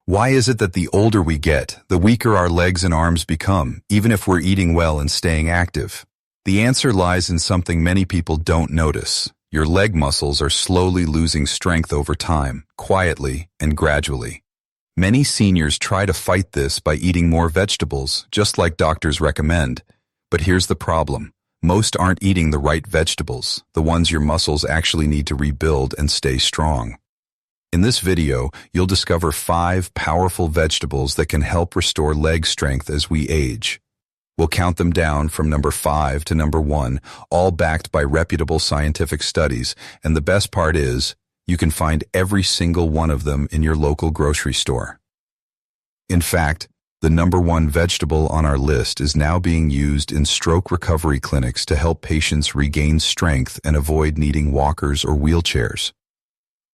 Why is it that the older we get, the weaker our legs and arms become, even if we're eating well and staying active? The answer lies in something many people don't notice. Your leg muscles are slowly losing strength over time, quietly and gradually. Many seniors try to fight this by eating more vegetables, just like doctors recommend. But here's the problem. Most aren't eating the right vegetables, the ones your muscles actually need to rebuild and stay strong. In this video, you'll discover 5 powerful vegetables that can help restore leg strength as we age. We'll count them down from number 5 to number 1, all backed by reputable scientific studies, and the best part is, you can find every single one of them in your local grocery store. In fact, the number 1 vegetable on our list is now being used in stroke recovery clinics to help patients regain strength and avoid needing walkers or wheelchairs.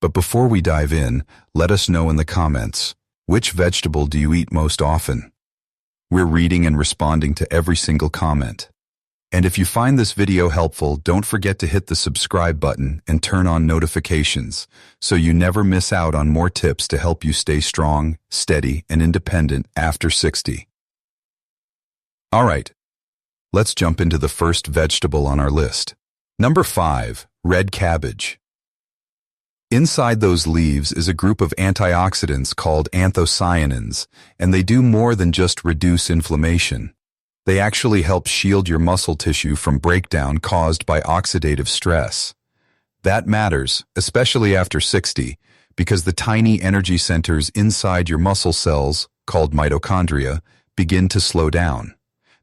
But before we dive in, let us know in the comments, which vegetable do you eat most often? We're reading and responding to every single comment. And if you find this video helpful, don't forget to hit the subscribe button and turn on notifications so you never miss out on more tips to help you stay strong, steady, and independent after 60. All right, let's jump into the first vegetable on our list. Number 5, red cabbage. Inside those leaves is a group of antioxidants called anthocyanins, and they do more than just reduce inflammation. They actually help shield your muscle tissue from breakdown caused by oxidative stress. That matters, especially after 60, because the tiny energy centers inside your muscle cells, called mitochondria, begin to slow down.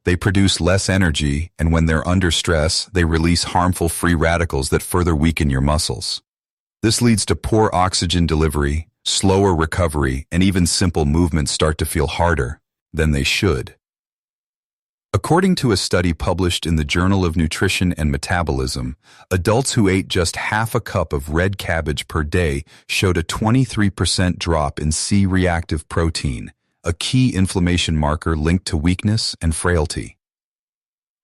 They produce less energy, and when they're under stress, they release harmful free radicals that further weaken your muscles. This leads to poor oxygen delivery, slower recovery, and even simple movements start to feel harder than they should. According to a study published in the Journal of Nutrition and Metabolism, adults who ate just half a cup of red cabbage per day showed a 23% drop in C-reactive protein, a key inflammation marker linked to weakness and frailty.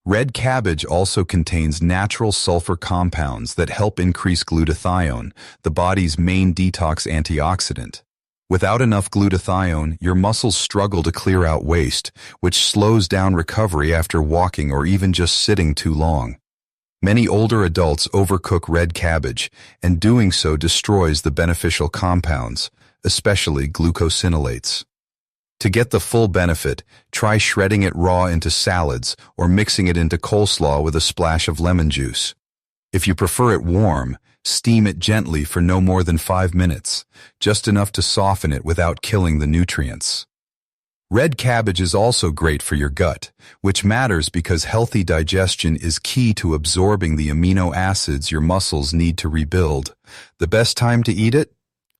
Red cabbage also contains natural sulfur compounds that help increase glutathione, the body's main detox antioxidant. Without enough glutathione, your muscles struggle to clear out waste, which slows down recovery after walking or even just sitting too long. Many older adults overcook red cabbage, and doing so destroys the beneficial compounds, especially glucosinolates. To get the full benefit, try shredding it raw into salads or mixing it into coleslaw with a splash of lemon juice. If you prefer it warm, steam it gently for no more than 5 minutes, just enough to soften it without killing the nutrients. Red cabbage is also great for your gut, which matters because healthy digestion is key to absorbing the amino acids your muscles need to rebuild. The best time to eat it?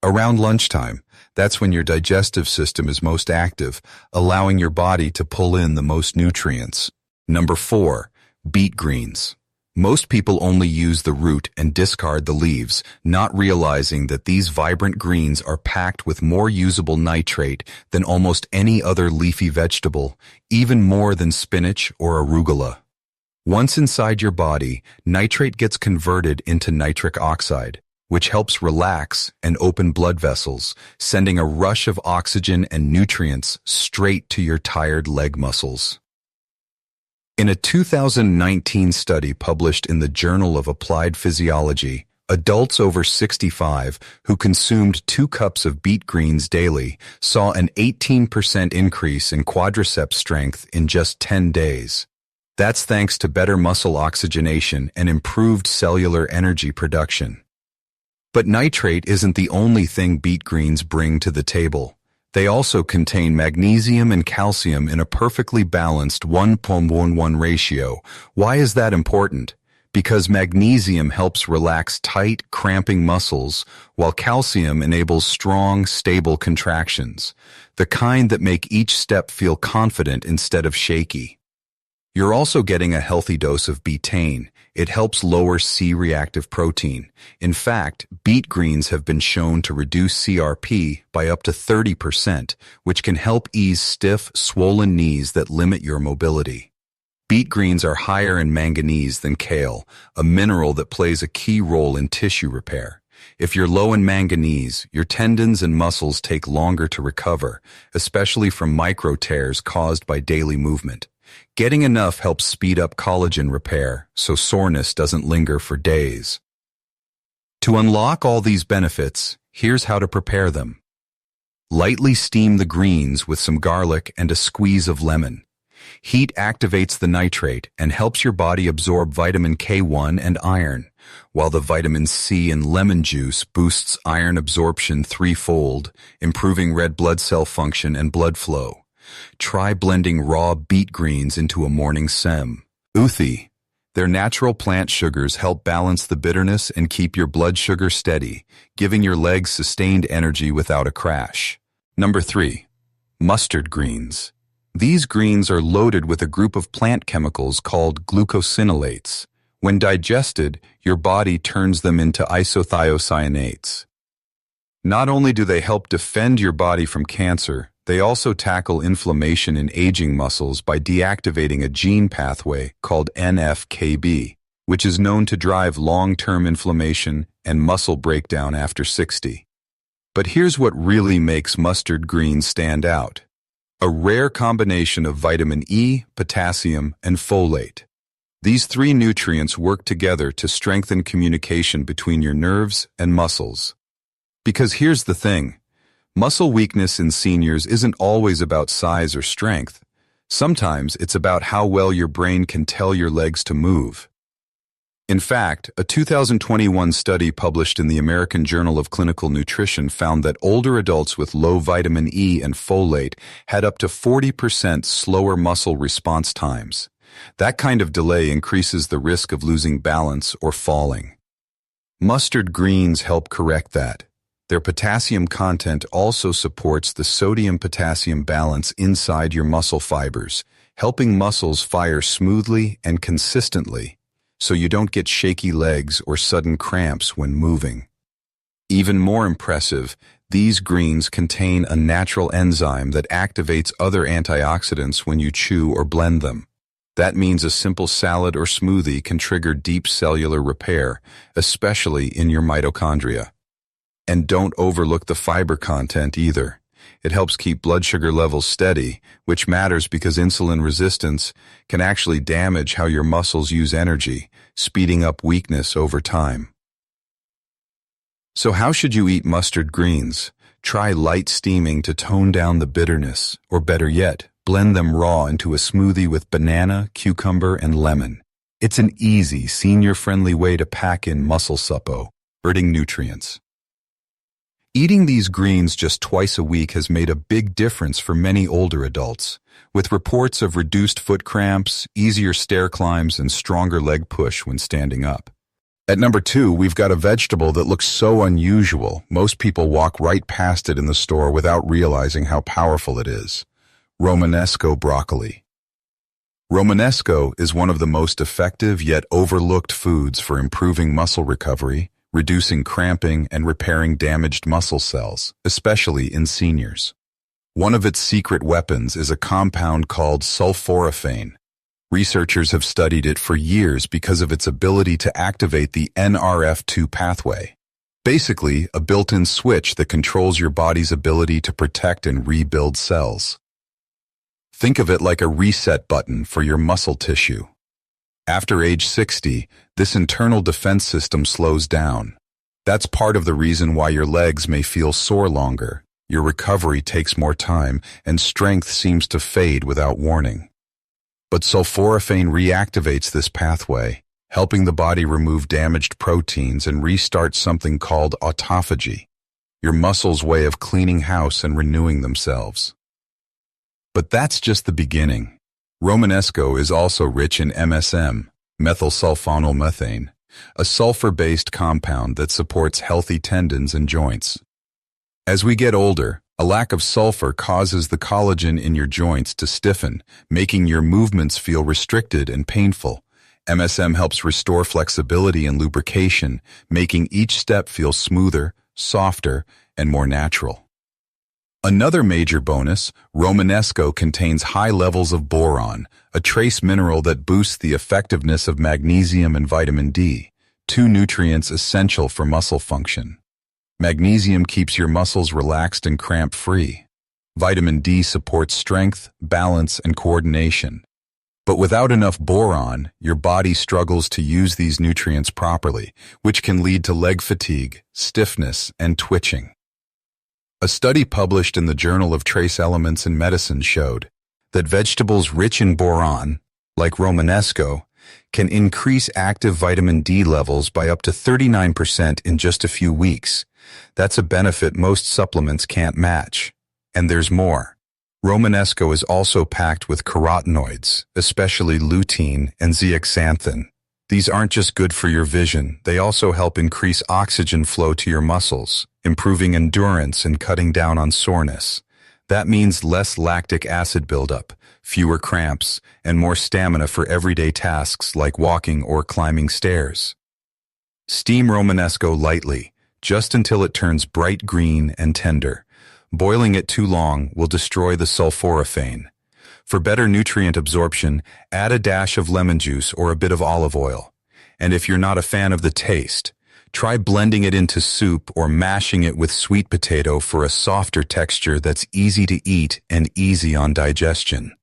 Around lunchtime. That's when your digestive system is most active, allowing your body to pull in the most nutrients. Number 4, beet greens. Most people only use the root and discard the leaves, not realizing that these vibrant greens are packed with more usable nitrate than almost any other leafy vegetable, even more than spinach or arugula. Once inside your body, nitrate gets converted into nitric oxide, which helps relax and open blood vessels, sending a rush of oxygen and nutrients straight to your tired leg muscles. In a 2019 study published in the Journal of Applied Physiology, adults over 65 who consumed 2 cups of beet greens daily saw an 18% increase in quadriceps strength in just 10 days. That's thanks to better muscle oxygenation and improved cellular energy production. But nitrate isn't the only thing beet greens bring to the table. They also contain magnesium and calcium in a perfectly balanced 1:1 ratio. Why is that important? Because magnesium helps relax tight, cramping muscles, while calcium enables strong, stable contractions, the kind that make each step feel confident instead of shaky. You're also getting a healthy dose of betaine. It helps lower C-reactive protein. In fact, beet greens have been shown to reduce CRP by up to 30%, which can help ease stiff, swollen knees that limit your mobility. Beet greens are higher in manganese than kale, a mineral that plays a key role in tissue repair. If you're low in manganese, your tendons and muscles take longer to recover, especially from micro tears caused by daily movement. Getting enough helps speed up collagen repair, so soreness doesn't linger for days. To unlock all these benefits, here's how to prepare them. Lightly steam the greens with some garlic and a squeeze of lemon. Heat activates the nitrate and helps your body absorb vitamin K1 and iron, while the vitamin C in lemon juice boosts iron absorption threefold, improving red blood cell function and blood flow. Try blending raw beet greens into a morning sem. Uthi. Their natural plant sugars help balance the bitterness and keep your blood sugar steady, giving your legs sustained energy without a crash. Number 3. Mustard greens. These greens are loaded with a group of plant chemicals called glucosinolates. When digested, your body turns them into isothiocyanates. Not only do they help defend your body from cancer, they also tackle inflammation in aging muscles by deactivating a gene pathway called NF-κB, which is known to drive long-term inflammation and muscle breakdown after 60. But here's what really makes mustard greens stand out. A rare combination of vitamin E, potassium, and folate. These three nutrients work together to strengthen communication between your nerves and muscles. Because here's the thing. Muscle weakness in seniors isn't always about size or strength. Sometimes it's about how well your brain can tell your legs to move. In fact, a 2021 study published in the American Journal of Clinical Nutrition found that older adults with low vitamin E and folate had up to 40% slower muscle response times. That kind of delay increases the risk of losing balance or falling. Mustard greens help correct that. Their potassium content also supports the sodium-potassium balance inside your muscle fibers, helping muscles fire smoothly and consistently, so you don't get shaky legs or sudden cramps when moving. Even more impressive, these greens contain a natural enzyme that activates other antioxidants when you chew or blend them. That means a simple salad or smoothie can trigger deep cellular repair, especially in your mitochondria. And don't overlook the fiber content either. It helps keep blood sugar levels steady, which matters because insulin resistance can actually damage how your muscles use energy, speeding up weakness over time. So how should you eat mustard greens? Try light steaming to tone down the bitterness, or better yet, blend them raw into a smoothie with banana, cucumber, and lemon. It's an easy, senior-friendly way to pack in muscle suppo, adding nutrients. Eating these greens just twice a week has made a big difference for many older adults, with reports of reduced foot cramps, easier stair climbs, and stronger leg push when standing up. At number 2, we've got a vegetable that looks so unusual, most people walk right past it in the store without realizing how powerful it is. Romanesco broccoli. Romanesco is one of the most effective yet overlooked foods for improving muscle recovery, reducing cramping, and repairing damaged muscle cells, especially in seniors. One of its secret weapons is a compound called sulforaphane. Researchers have studied it for years because of its ability to activate the NRF2 pathway. Basically, a built-in switch that controls your body's ability to protect and rebuild cells. Think of it like a reset button for your muscle tissue. After age 60, this internal defense system slows down. That's part of the reason why your legs may feel sore longer, your recovery takes more time, and strength seems to fade without warning. But sulforaphane reactivates this pathway, helping the body remove damaged proteins and restart something called autophagy, your muscles' way of cleaning house and renewing themselves. But that's just the beginning. Romanesco is also rich in MSM, methylsulfonylmethane, a sulfur-based compound that supports healthy tendons and joints. As we get older, a lack of sulfur causes the collagen in your joints to stiffen, making your movements feel restricted and painful. MSM helps restore flexibility and lubrication, making each step feel smoother, softer, and more natural. Another major bonus, Romanesco contains high levels of boron, a trace mineral that boosts the effectiveness of magnesium and vitamin D. two nutrients essential for muscle function. Magnesium keeps your muscles relaxed and cramp-free. Vitamin D supports strength, balance, and coordination. But without enough boron, your body struggles to use these nutrients properly, which can lead to leg fatigue, stiffness, and twitching. A study published in the Journal of Trace Elements in Medicine showed that vegetables rich in boron, like Romanesco, can increase active vitamin D levels by up to 39% in just a few weeks. That's a benefit most supplements can't match. And there's more. Romanesco is also packed with carotenoids, especially lutein and zeaxanthin. These aren't just good for your vision, they also help increase oxygen flow to your muscles, improving endurance and cutting down on soreness. That means less lactic acid buildup, fewer cramps, and more stamina for everyday tasks like walking or climbing stairs. Steam Romanesco lightly, just until it turns bright green and tender. Boiling it too long will destroy the sulforaphane. For better nutrient absorption, add a dash of lemon juice or a bit of olive oil. And if you're not a fan of the taste, try blending it into soup or mashing it with sweet potato for a softer texture that's easy to eat and easy on digestion.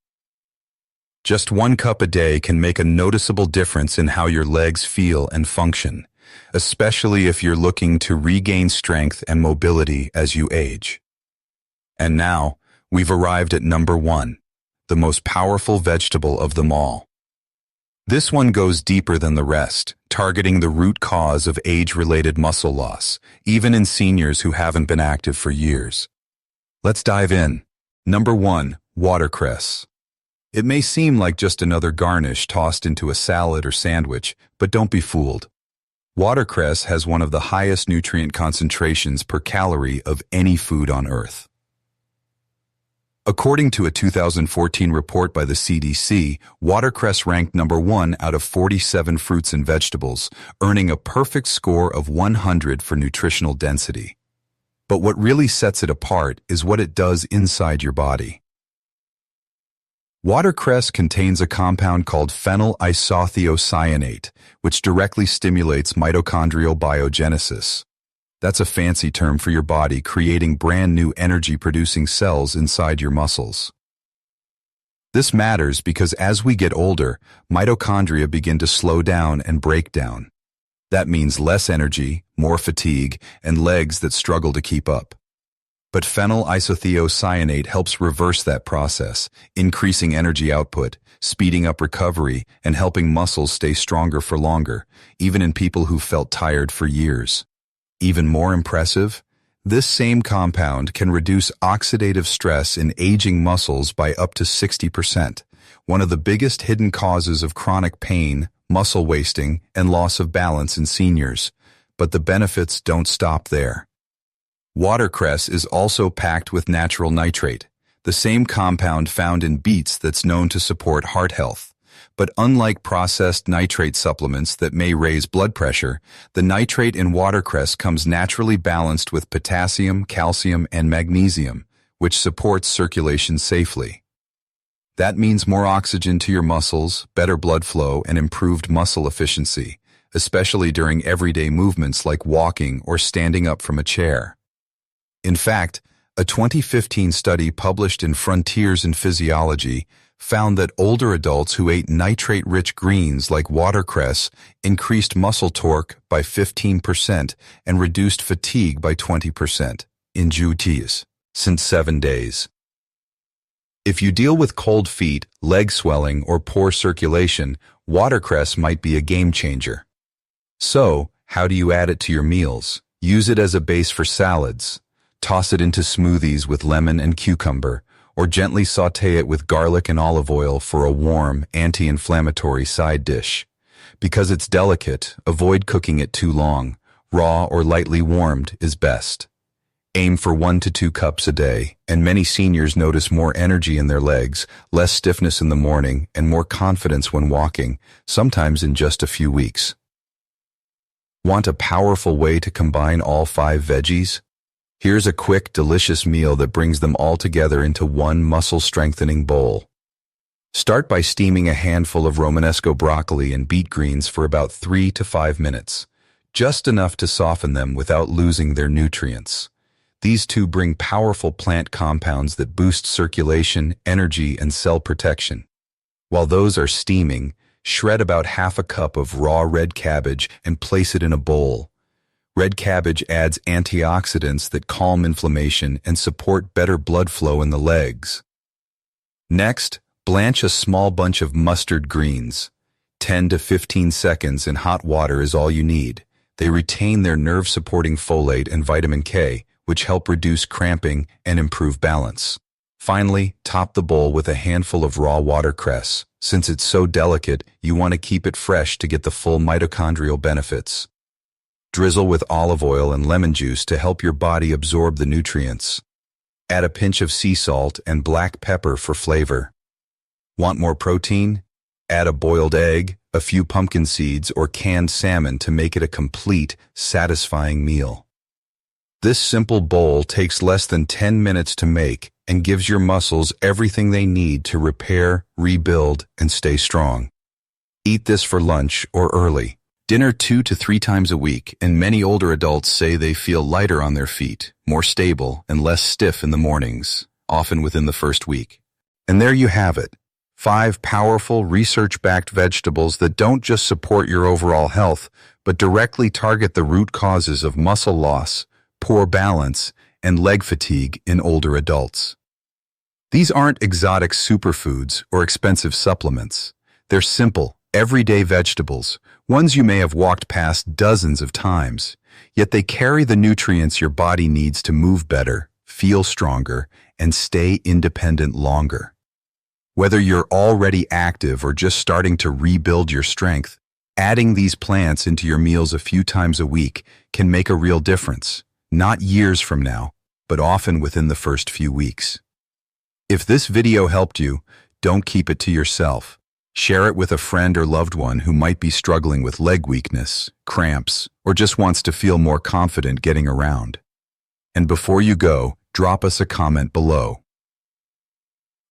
Just 1 cup a day can make a noticeable difference in how your legs feel and function, especially if you're looking to regain strength and mobility as you age. And now, we've arrived at number 1, the most powerful vegetable of them all. This one goes deeper than the rest, targeting the root cause of age-related muscle loss, even in seniors who haven't been active for years. Let's dive in. Number 1, watercress. It may seem like just another garnish tossed into a salad or sandwich, but don't be fooled. Watercress has one of the highest nutrient concentrations per calorie of any food on Earth. According to a 2014 report by the CDC, watercress ranked number 1 out of 47 fruits and vegetables, earning a perfect score of 100 for nutritional density. But what really sets it apart is what it does inside your body. Watercress contains a compound called phenylisothiocyanate, which directly stimulates mitochondrial biogenesis. That's a fancy term for your body creating brand new energy-producing cells inside your muscles. This matters because as we get older, mitochondria begin to slow down and break down. That means less energy, more fatigue, and legs that struggle to keep up. But phenylisothiocyanate helps reverse that process, increasing energy output, speeding up recovery, and helping muscles stay stronger for longer, even in people who felt tired for years. Even more impressive, this same compound can reduce oxidative stress in aging muscles by up to 60%, one of the biggest hidden causes of chronic pain, muscle wasting, and loss of balance in seniors. But the benefits don't stop there. Watercress is also packed with natural nitrate, the same compound found in beets that's known to support heart health. But unlike processed nitrate supplements that may raise blood pressure, the nitrate in watercress comes naturally balanced with potassium, calcium, and magnesium, which supports circulation safely. That means more oxygen to your muscles, better blood flow, and improved muscle efficiency, especially during everyday movements like walking or standing up from a chair. In fact, a 2015 study published in Frontiers in Physiology found that older adults who ate nitrate-rich greens like watercress increased muscle torque by 15% and reduced fatigue by 20% in just 7 days. If you deal with cold feet, leg swelling, or poor circulation, watercress might be a game changer. So, how do you add it to your meals? Use it as a base for salads. Toss it into smoothies with lemon and cucumber, or gently sauté it with garlic and olive oil for a warm, anti-inflammatory side dish. Because it's delicate, avoid cooking it too long. Raw or lightly warmed is best. Aim for 1 to 2 cups a day, and many seniors notice more energy in their legs, less stiffness in the morning, and more confidence when walking, sometimes in just a few weeks. Want a powerful way to combine all 5 veggies? Here's a quick, delicious meal that brings them all together into one muscle-strengthening bowl. Start by steaming a handful of Romanesco broccoli and beet greens for about 3 to 5 minutes. just enough to soften them without losing their nutrients. These two bring powerful plant compounds that boost circulation, energy, and cell protection. While those are steaming, shred about half a cup of raw red cabbage and place it in a bowl. Red cabbage adds antioxidants that calm inflammation and support better blood flow in the legs. Next, blanch a small bunch of mustard greens. 10 to 15 seconds in hot water is all you need. They retain their nerve-supporting folate and vitamin K, which help reduce cramping and improve balance. Finally, top the bowl with a handful of raw watercress. Since it's so delicate, you want to keep it fresh to get the full mitochondrial benefits. Drizzle with olive oil and lemon juice to help your body absorb the nutrients. Add a pinch of sea salt and black pepper for flavor. Want more protein? Add a boiled egg, a few pumpkin seeds, or canned salmon to make it a complete, satisfying meal. This simple bowl takes less than 10 minutes to make and gives your muscles everything they need to repair, rebuild, and stay strong. Eat this for lunch or early. Dinner 2 to 3 times a week, and many older adults say they feel lighter on their feet, more stable, and less stiff in the mornings, often within the first week. And there you have it. 5 powerful, research-backed vegetables that don't just support your overall health, but directly target the root causes of muscle loss, poor balance, and leg fatigue in older adults. These aren't exotic superfoods or expensive supplements. They're simple, everyday vegetables, ones you may have walked past dozens of times, yet they carry the nutrients your body needs to move better, feel stronger, and stay independent longer. Whether you're already active or just starting to rebuild your strength, adding these plants into your meals a few times a week can make a real difference, not years from now, but often within the first few weeks. If this video helped you, don't keep it to yourself. Share it with a friend or loved one who might be struggling with leg weakness, cramps, or just wants to feel more confident getting around. And before you go, drop us a comment below.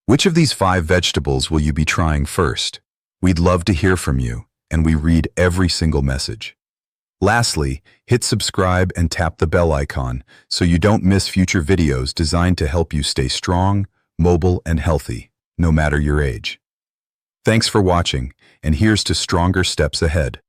Which of these 5 vegetables will you be trying first? We'd love to hear from you, and we read every single message. Lastly, hit subscribe and tap the bell icon so you don't miss future videos designed to help you stay strong, mobile, and healthy, no matter your age. Thanks for watching, and here's to stronger steps ahead.